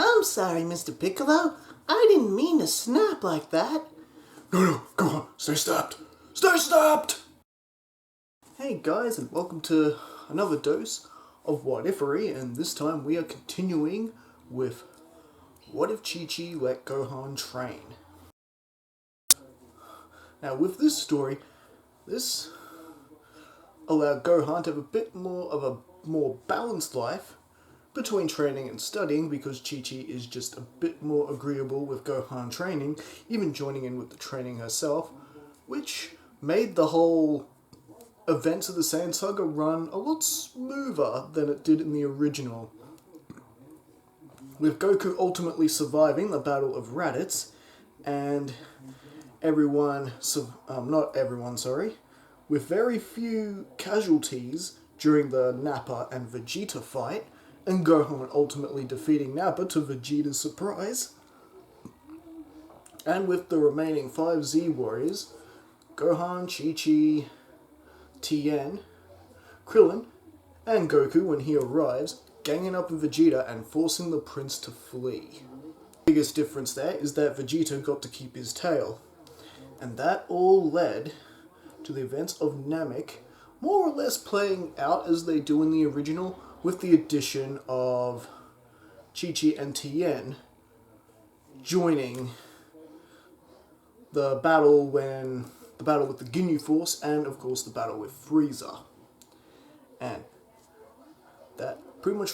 I'm sorry, Mr. Piccolo. I didn't mean to snap like that. No, go on, stay stopped. Stay stopped! Hey guys, and welcome to another dose of What Ifery, and this time we are continuing with What if Chi-Chi let Gohan train? Now with this story, this allowed Gohan to have a bit more of a more balanced life between training and studying, because Chi-Chi is just a bit more agreeable with Gohan training, even joining in with the training herself, which made the whole events of the Saiyan Saga run a lot smoother than it did in the original. With Goku ultimately surviving the Battle of Raditz, and with very few casualties during the Nappa and Vegeta fight, and Gohan ultimately defeating Nappa to Vegeta's surprise. And with the remaining 5 Z warriors, Gohan, Chi-Chi, Tien, Krillin, and Goku when he arrives, ganging up with Vegeta and forcing the prince to flee. The biggest difference there is that Vegeta got to keep his tail. And that all led to the events of Namek more or less playing out as they do in the original, with the addition of Chi-Chi and Tien joining the battle with the Ginyu Force, and of course the battle with Freeza. And that pretty much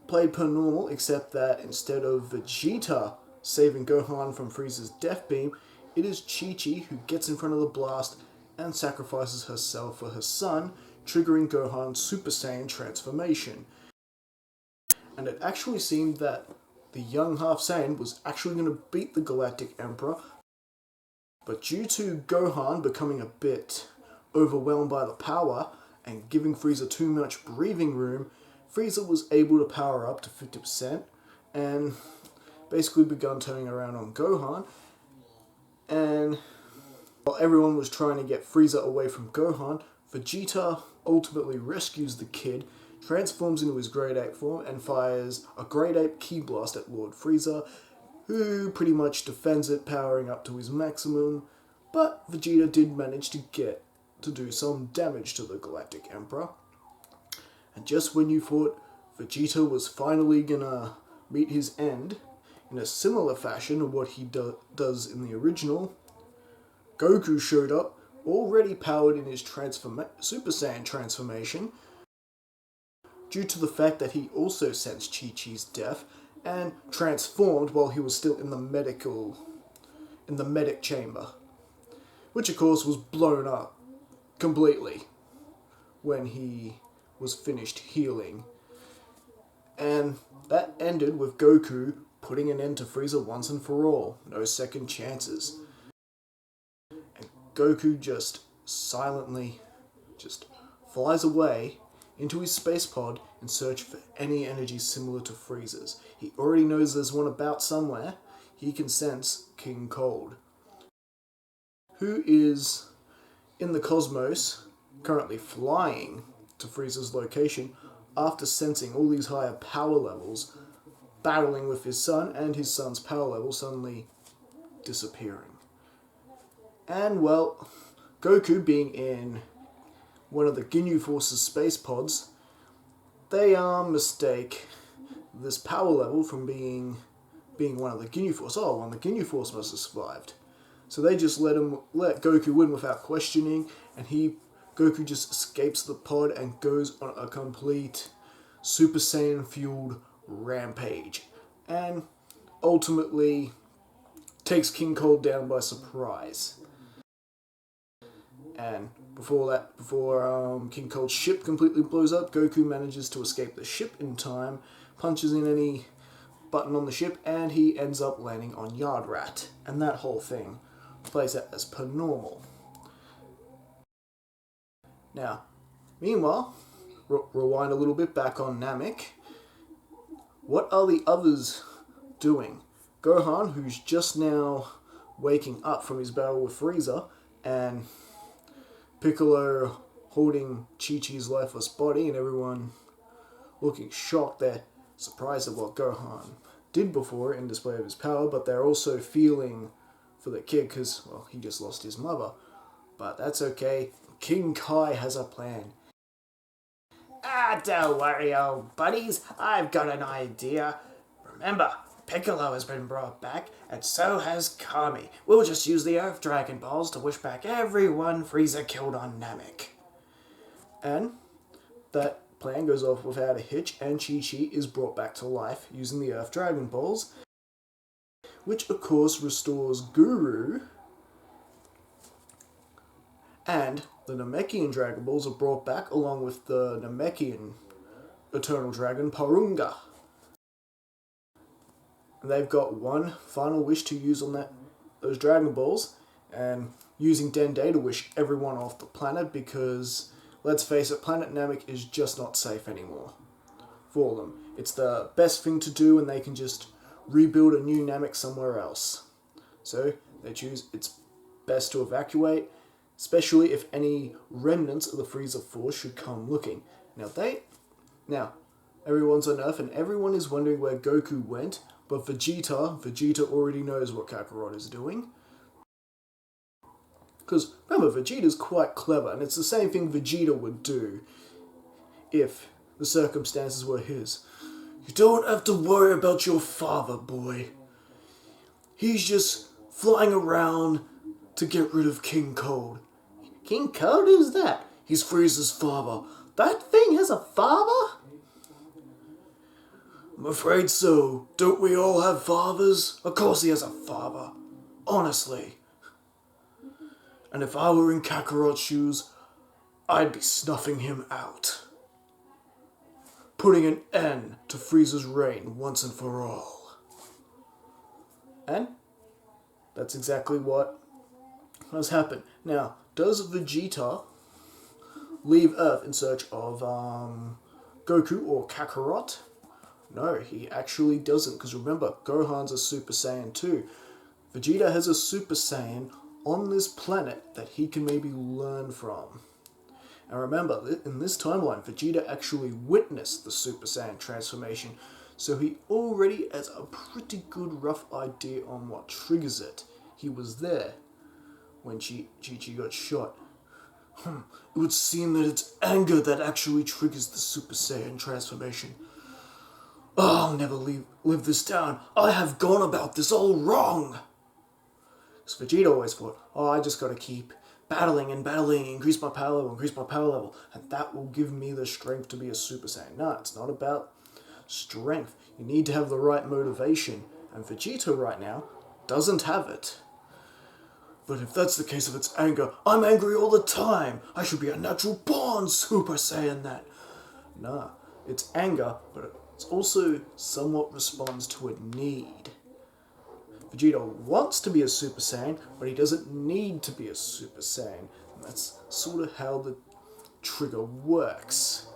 played per normal, except that instead of Vegeta saving Gohan from Frieza's death beam, it is Chi-Chi who gets in front of the blast and sacrifices herself for her son, triggering Gohan's Super Saiyan transformation. And it actually seemed that the young half Saiyan was actually going to beat the Galactic Emperor, but due to Gohan becoming a bit overwhelmed by the power and giving Frieza too much breathing room, Frieza was able to power up to 50% and basically begun turning around on Gohan. And while everyone was trying to get Frieza away from Gohan, Vegeta ultimately rescues the kid, transforms into his Great Ape form, and fires a Great Ape Ki Blast at Lord Frieza, who pretty much defends it, powering up to his maximum, but Vegeta did manage to do some damage to the Galactic Emperor. And just when you thought Vegeta was finally gonna meet his end, in a similar fashion to what he does in the original, Goku showed up, already powered in his Super Saiyan transformation, due to the fact that he also sensed Chi-Chi's death and transformed while he was still in the medic chamber, which of course was blown up completely when he was finished healing. And that ended with Goku putting an end to Frieza once and for all. No second chances. And Goku just silently flies away into his space pod in search for any energy similar to Frieza's. He already knows there's one about somewhere. He can sense King Cold, who is in the cosmos, currently flying to Frieza's location after sensing all these higher power levels, battling with his son, and his son's power level suddenly disappearing. And well, Goku being in one of the Ginyu Force's space pods, they mistake this power level from being one of the Ginyu Force. Oh, one of the Ginyu Force must have survived. So they just let Goku win without questioning, and Goku just escapes the pod and goes on a complete Super Saiyan fueled rampage, and ultimately takes King Cold down by surprise. And before King Cold's ship completely blows up, Goku manages to escape the ship in time, punches in any button on the ship, and he ends up landing on Yardrat. And that whole thing plays out as per normal. Now, meanwhile, rewind a little bit back on Namek. What are the others doing? Gohan, who's just now waking up from his battle with Frieza, and Piccolo holding Chi-Chi's lifeless body, and everyone looking shocked. They're surprised at what Gohan did before in display of his power, but they're also feeling for the kid because, well, he just lost his mother. But that's okay. King Kai has a plan. Don't worry, old buddies. I've got an idea. Remember, Piccolo has been brought back, and so has Kami. We'll just use the Earth Dragon Balls to wish back everyone Freeza killed on Namek. And that plan goes off without a hitch, and Chi-Chi is brought back to life using the Earth Dragon Balls, which of course restores Guru, and the Namekian Dragon Balls are brought back along with the Namekian Eternal Dragon Porunga. And they've got one final wish to use on those Dragon Balls, and using Dende to wish everyone off the planet because, let's face it, Planet Namek is just not safe anymore for them. It's the best thing to do and they can just rebuild a new Namek somewhere else. So they choose it's best to evacuate, especially if any remnants of the Freezer Force should come looking. Now, everyone's on Earth and everyone is wondering where Goku went, but Vegeta already knows what Kakarot is doing. Because, remember, Vegeta's quite clever, and it's the same thing Vegeta would do if the circumstances were his. You don't have to worry about your father, boy. He's just flying around to get rid of King Cold. King Cold? Who's that? He's Frieza's father. That thing has a father? I'm afraid so. Don't we all have fathers? Of course he has a father. Honestly. And if I were in Kakarot's shoes, I'd be snuffing him out. Putting an end to Frieza's reign once and for all. And that's exactly what has happened. Now, does Vegeta leave Earth in search of Goku or Kakarot? No, he actually doesn't, because remember, Gohan's a Super Saiyan too. Vegeta has a Super Saiyan on this planet that he can maybe learn from. And remember, in this timeline, Vegeta actually witnessed the Super Saiyan transformation, so he already has a pretty good rough idea on what triggers it. He was there when Chi-Chi got shot. It would seem that it's anger that actually triggers the Super Saiyan transformation. Oh, I'll never live this down. I have gone about this all wrong. So Vegeta always thought, I just gotta keep battling, increase my power level, and that will give me the strength to be a Super Saiyan. No, it's not about strength. You need to have the right motivation, and Vegeta right now doesn't have it. But if that's the case of its anger, I'm angry all the time. I should be a natural born Super Saiyan that. Nah, it's anger, but it also somewhat responds to a need. Vegeta wants to be a Super Saiyan, but he doesn't need to be a Super Saiyan. And that's sort of how the trigger works.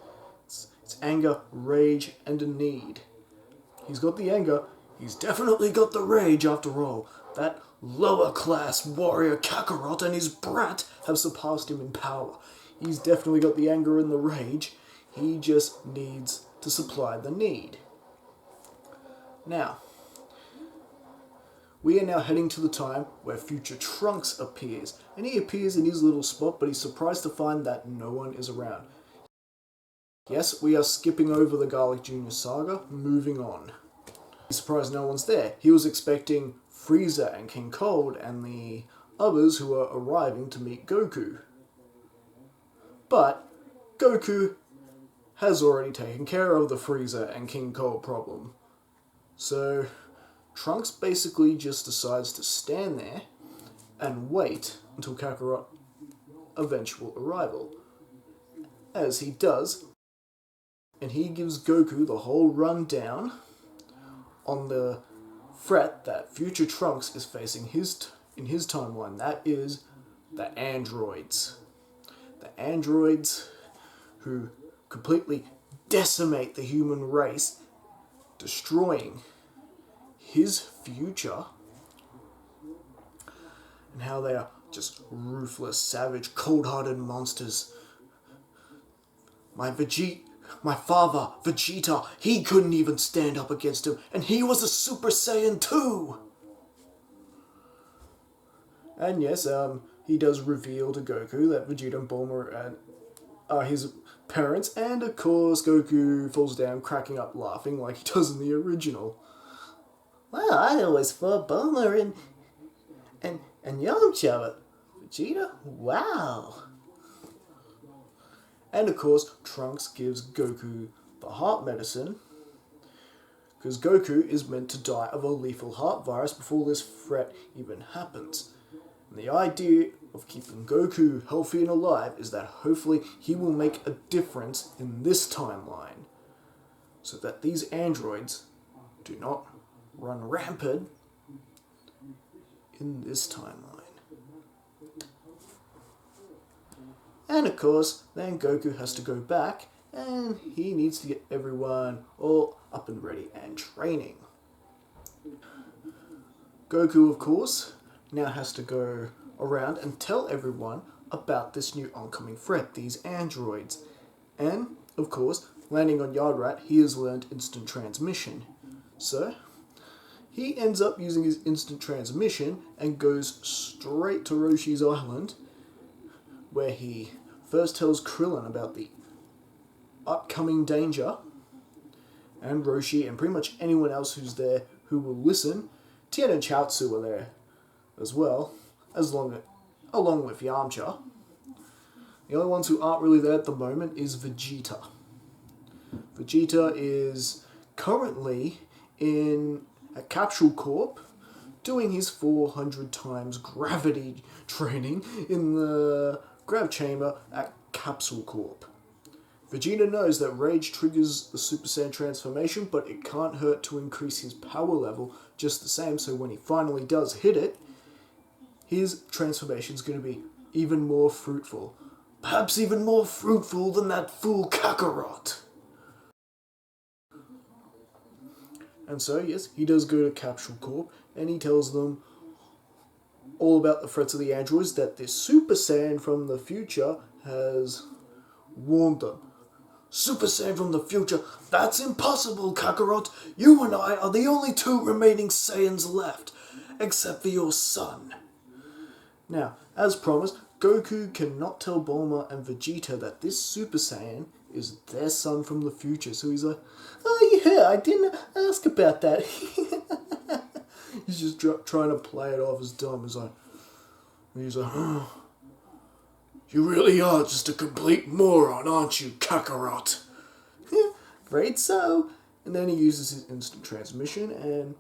It's anger, rage, and a need. He's got the anger, he's definitely got the rage after all. That lower class warrior Kakarot and his brat have surpassed him in power. He's definitely got the anger and the rage. He just needs to supply the need. Now, we are now heading to the time where future Trunks appears, and he appears in his little spot, but he's surprised to find that no one is around. Yes, we are skipping over the Garlic Jr. saga, moving on. He's surprised no one's there. He was expecting Freeza and King Cold and the others who are arriving to meet Goku. But Goku has already taken care of the Freeza and King Cold problem. So Trunks basically just decides to stand there and wait until Kakarot's eventual arrival. As he does, and he gives Goku the whole rundown on the threat that future Trunks is facing in his timeline. That is the androids. The androids who completely decimate the human race, destroying his future, and how they are just ruthless, savage, cold-hearted monsters. My Vegeta, My father, Vegeta, he couldn't even stand up against him, and he was a Super Saiyan too! And yes, he does reveal to Goku that Vegeta and Bulma are his parents, and of course Goku falls down cracking up laughing like he does in the original. Well, I always thought Bulma and Yamcha, but Vegeta? Wow! And of course, Trunks gives Goku the heart medicine, because Goku is meant to die of a lethal heart virus before this threat even happens. And the idea of keeping Goku healthy and alive is that hopefully he will make a difference in this timeline, so that these androids do not run rampant in this timeline. And of course, then Goku has to go back and he needs to get everyone all up and ready and training. Goku, of course, now has to go around and tell everyone about this new oncoming threat, these androids. And, of course, landing on Yardrat, he has learned instant transmission. So, he ends up using his instant transmission and goes straight to Roshi's Island, where he first tells Krillin about the upcoming danger, and Roshi and pretty much anyone else who's there who will listen. Tien and Chaozu are there as well, along with Yamcha. The only ones who aren't really there at the moment is Vegeta. Vegeta is currently in a Capsule Corp doing his 400 times gravity training in the grav chamber at Capsule Corp. Vegeta knows that rage triggers the Super Saiyan transformation, but it can't hurt to increase his power level just the same, so when he finally does hit it, his transformation is going to be even more fruitful. Perhaps even more fruitful than that fool Kakarot. And so, yes, he does go to Capsule Corp, and he tells them all about the threats of the androids, that this Super Saiyan from the future has warned them. Super Saiyan from the future? That's impossible, Kakarot! You and I are the only two remaining Saiyans left, except for your son. Now, as promised, Goku cannot tell Bulma and Vegeta that this Super Saiyan is their son from the future, so he's like, oh yeah, I didn't ask about that. He's just trying to play it off as dumb. He's like, oh, you really are just a complete moron, aren't you, Kakarot? Afraid so. And then he uses his instant transmission and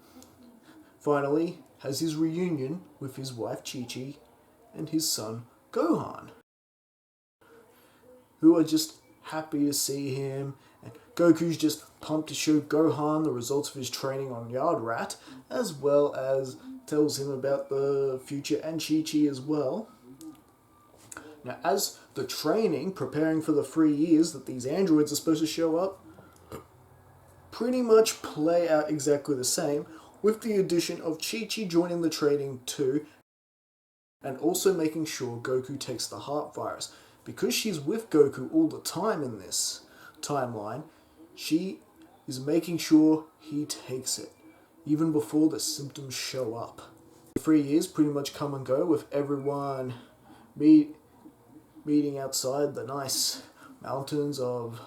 finally has his reunion with his wife Chi-Chi and his son Gohan, who are just happy to see him, and Goku's just pumped to show Gohan the results of his training on Yardrat, as well as tells him about the future and Chi-Chi as well. Now, as the training, preparing for the 3 years that these androids are supposed to show up, pretty much play out exactly the same, with the addition of Chi-Chi joining the training too, and also making sure Goku takes the heart virus. Because she's with Goku all the time in this timeline, she is making sure he takes it, even before the symptoms show up. 3 years pretty much come and go, with everyone meeting outside the nice mountains of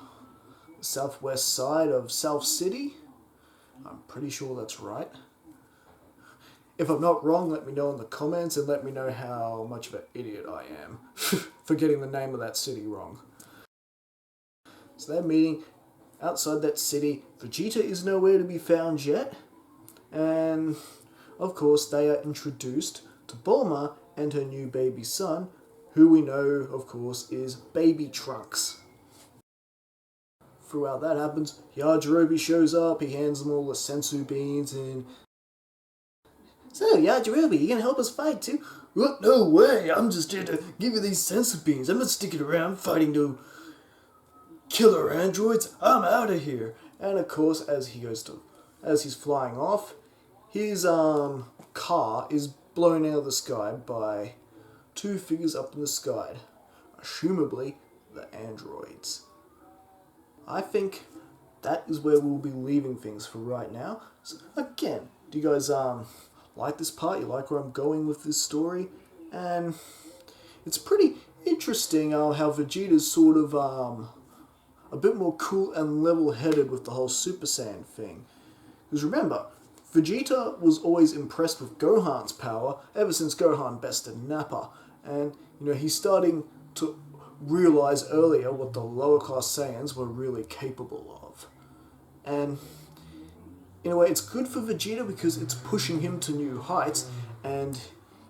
the southwest side of South City. I'm pretty sure that's right. If I'm not wrong, let me know in the comments and let me know how much of an idiot I am for getting the name of that city wrong. So they're meeting outside that city. Vegeta is nowhere to be found yet. And of course they are introduced to Bulma and her new baby son, who we know, of course, is Baby Trunks. Throughout that happens, Yajirobe shows up, he hands them all the sensu beans and... So, Yajirobe, you gonna help us fight too? What? No way, I'm just here to give you these sensu beans. I'm not sticking around fighting no killer androids. I'm out of here. And of course, as he's flying off, his car is blown out of the sky by two figures up in the sky, assumably the androids. I think that is where we'll be leaving things for right now. So again, do you guys like this part? You like where I'm going with this story? And it's pretty interesting how Vegeta's sort of a bit more cool and level-headed with the whole Super Saiyan thing. Because remember, Vegeta was always impressed with Gohan's power ever since Gohan bested Nappa. And, he's starting to realize earlier what the lower-class Saiyans were really capable of. And, in a way, it's good for Vegeta because it's pushing him to new heights, and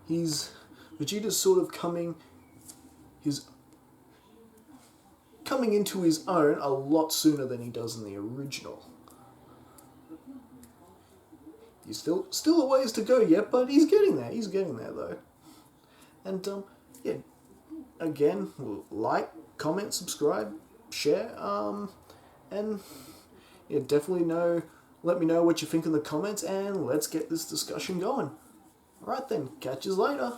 Vegeta's sort of coming into his own a lot sooner than he does in the original. He's still a ways to go yet, but he's getting there. He's getting there, though. And, yeah, again, like, comment, subscribe, share, and, yeah, definitely let me know what you think in the comments, and let's get this discussion going. Alright then, catch you later.